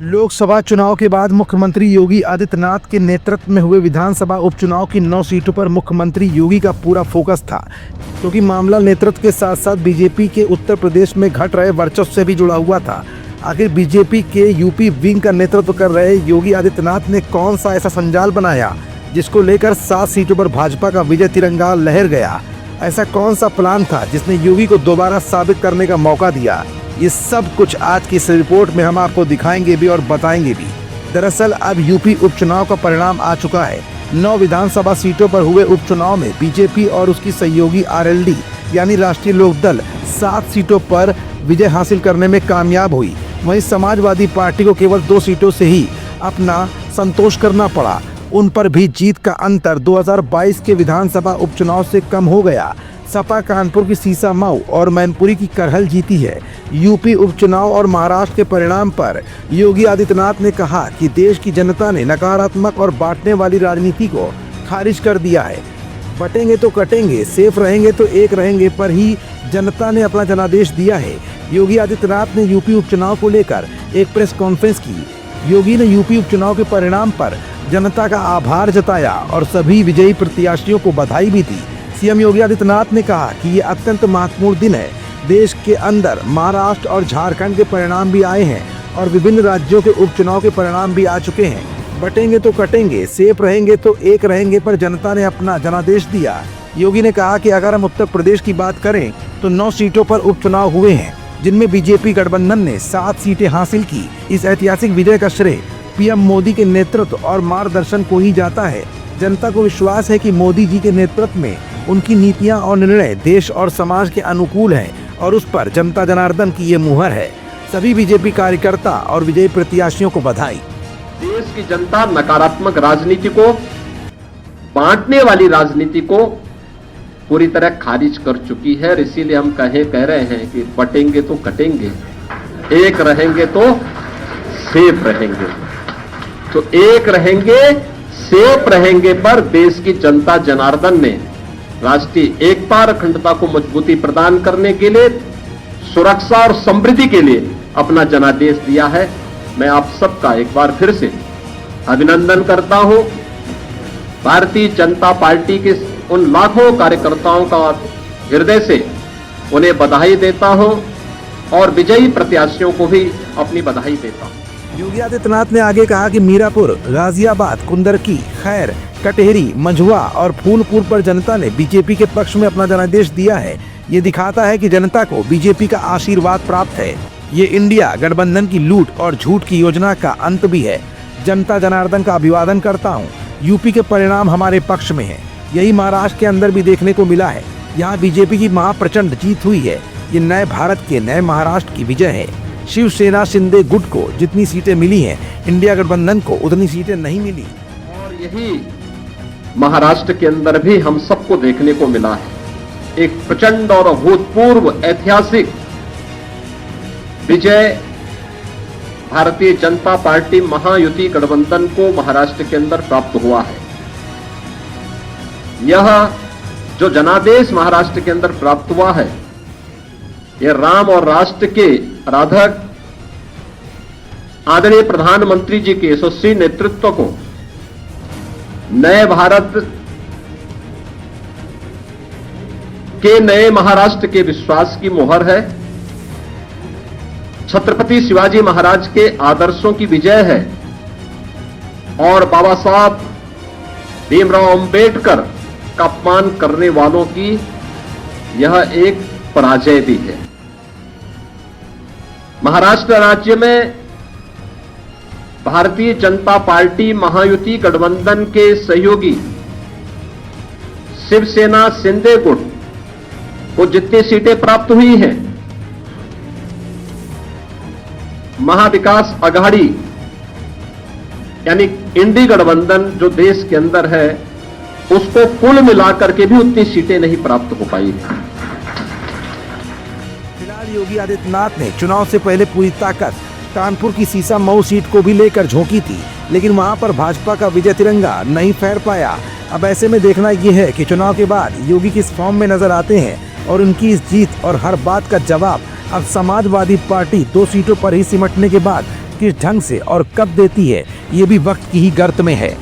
लोकसभा चुनाव के बाद मुख्यमंत्री योगी आदित्यनाथ के नेतृत्व में हुए विधानसभा उपचुनाव की 9 सीटों पर मुख्यमंत्री योगी का पूरा फोकस था, क्योंकि मामला नेतृत्व के साथ साथ बीजेपी के उत्तर प्रदेश में घट रहे वर्चस्व से भी जुड़ा हुआ था। आखिर बीजेपी के यूपी विंग का नेतृत्व कर रहे योगी आदित्यनाथ ने कौन सा ऐसा संजाल बनाया जिसको लेकर 7 सीटों पर भाजपा का विजय तिरंगा लहर गया? ऐसा कौन सा प्लान था जिसने योगी को दोबारा साबित करने का मौका दिया? ये सब कुछ आज की इस रिपोर्ट में हम आपको दिखाएंगे भी और बताएंगे भी। दरअसल अब यूपी उपचुनाव का परिणाम आ चुका है। 9 विधानसभा सीटों पर हुए उपचुनाव में बीजेपी और उसकी सहयोगी आरएलडी यानी राष्ट्रीय लोकदल 7 सीटों पर विजय हासिल करने में कामयाब हुई। वहीं समाजवादी पार्टी को केवल 2 सीटों से ही अपना संतोष करना पड़ा। उन पर भी जीत का अंतर 2022 के विधानसभा उपचुनाव से कम हो गया। सपा कानपुर की सीसामऊ और मैनपुरी की करहल जीती है। यूपी उपचुनाव और महाराष्ट्र के परिणाम पर योगी आदित्यनाथ ने कहा कि देश की जनता ने नकारात्मक और बांटने वाली राजनीति को खारिज कर दिया है। बटेंगे तो कटेंगे, सेफ रहेंगे तो एक रहेंगे पर ही जनता ने अपना जनादेश दिया है। योगी आदित्यनाथ ने यूपी उपचुनाव को लेकर एक प्रेस कॉन्फ्रेंस की। योगी ने यूपी उपचुनाव के परिणाम पर जनता का आभार जताया और सभी विजयी प्रत्याशियों को बधाई भी दी। सीएम योगी आदित्यनाथ ने कहा कि ये अत्यंत महत्वपूर्ण दिन है। देश के अंदर महाराष्ट्र और झारखंड के परिणाम भी आए हैं और विभिन्न राज्यों के उपचुनाव के परिणाम भी आ चुके हैं। बटेंगे तो कटेंगे, सेफ रहेंगे तो एक रहेंगे पर जनता ने अपना जनादेश दिया। योगी ने कहा कि अगर हम उत्तर प्रदेश की बात करें तो 9 सीटों पर उपचुनाव हुए हैं, जिनमें बीजेपी गठबंधन ने 7 सीटें हासिल की। इस ऐतिहासिक विजय का श्रेय पीएम मोदी के नेतृत्व और मार्गदर्शन को ही जाता है। जनता को विश्वास है कि मोदी जी के नेतृत्व में उनकी नीतियां और निर्णय देश और समाज के अनुकूल हैं और उस पर जनता जनार्दन की ये मुहर है। सभी बीजेपी कार्यकर्ता और विजयी प्रत्याशियों को बधाई। देश की जनता नकारात्मक राजनीति को, बांटने वाली राजनीति को पूरी तरह खारिज कर चुकी है। और इसीलिए हम कह रहे हैं कि बटेंगे तो कटेंगे, एक रहेंगे तो सेफ रहेंगे। तो एक रहेंगे, सेफ रहेंगे पर देश की जनता जनार्दन ने राष्ट्रीय एकता और अखंडता को मजबूती प्रदान करने के लिए, सुरक्षा और समृद्धि के लिए अपना जनादेश दिया है। मैं आप सबका एक बार फिर से अभिनंदन करता हूं। भारतीय जनता पार्टी के उन लाखों कार्यकर्ताओं का हृदय से उन्हें बधाई देता हूं और विजयी प्रत्याशियों को भी अपनी बधाई देता हूं। योगी आदित्यनाथ ने आगे कहा कि मीरापुर, गाजियाबाद, कुंदरकी, खैर, कटेहरी, मंझुआ और फूलपुर पर जनता ने बीजेपी के पक्ष में अपना जनादेश दिया है। ये दिखाता है कि जनता को बीजेपी का आशीर्वाद प्राप्त है। ये इंडिया गठबंधन की लूट और झूठ की योजना का अंत भी है। जनता जनार्दन का अभिवादन करता हूँ। यूपी के परिणाम हमारे पक्ष में है। यही महाराष्ट्र के अंदर भी देखने को मिला है। यहाँ बीजेपी की महाप्रचंड जीत हुई है। ये नए भारत के नए महाराष्ट्र की विजय है। शिवसेना शिंदे गुट को जितनी सीटें मिली हैं, इंडिया गठबंधन को उतनी सीटें नहीं मिली। और यही महाराष्ट्र के अंदर भी हम सबको देखने को मिला है। एक प्रचंड और अभूतपूर्व ऐतिहासिक विजय भारतीय जनता पार्टी महायुति गठबंधन को महाराष्ट्र के अंदर प्राप्त हुआ है। यह जो जनादेश महाराष्ट्र के अंदर प्राप्त हुआ है, यह राम और राष्ट्र के आराधक आदरणीय प्रधानमंत्री जी के यशस्वी नेतृत्व को, नए भारत के नए महाराष्ट्र के विश्वास की मोहर है। छत्रपति शिवाजी महाराज के आदर्शों की विजय है और बाबा साहब भीमराव अंबेडकर का अपमान करने वालों की यह एक पराजय भी है। महाराष्ट्र राज्य में भारतीय जनता पार्टी महायुति गठबंधन के सहयोगी शिवसेना शिंदे गुट को जितनी सीटें प्राप्त हुई हैं, महाविकास आघाड़ी यानी इंडी गठबंधन जो देश के अंदर है, उसको कुल मिलाकर के भी उतनी सीटें नहीं प्राप्त हो पाई है। योगी आदित्यनाथ ने चुनाव से पहले पूरी ताकत कानपुर की सीसामऊ सीट को भी लेकर झोंकी थी, लेकिन वहां पर भाजपा का विजय तिरंगा नहीं फहर पाया। अब ऐसे में देखना यह है कि चुनाव के बाद योगी किस फॉर्म में नजर आते हैं और उनकी इस जीत और हर बात का जवाब अब समाजवादी पार्टी 2 सीटों पर ही सिमटने के बाद किस ढंग से और कब देती है, ये भी वक्त की ही गर्त में है।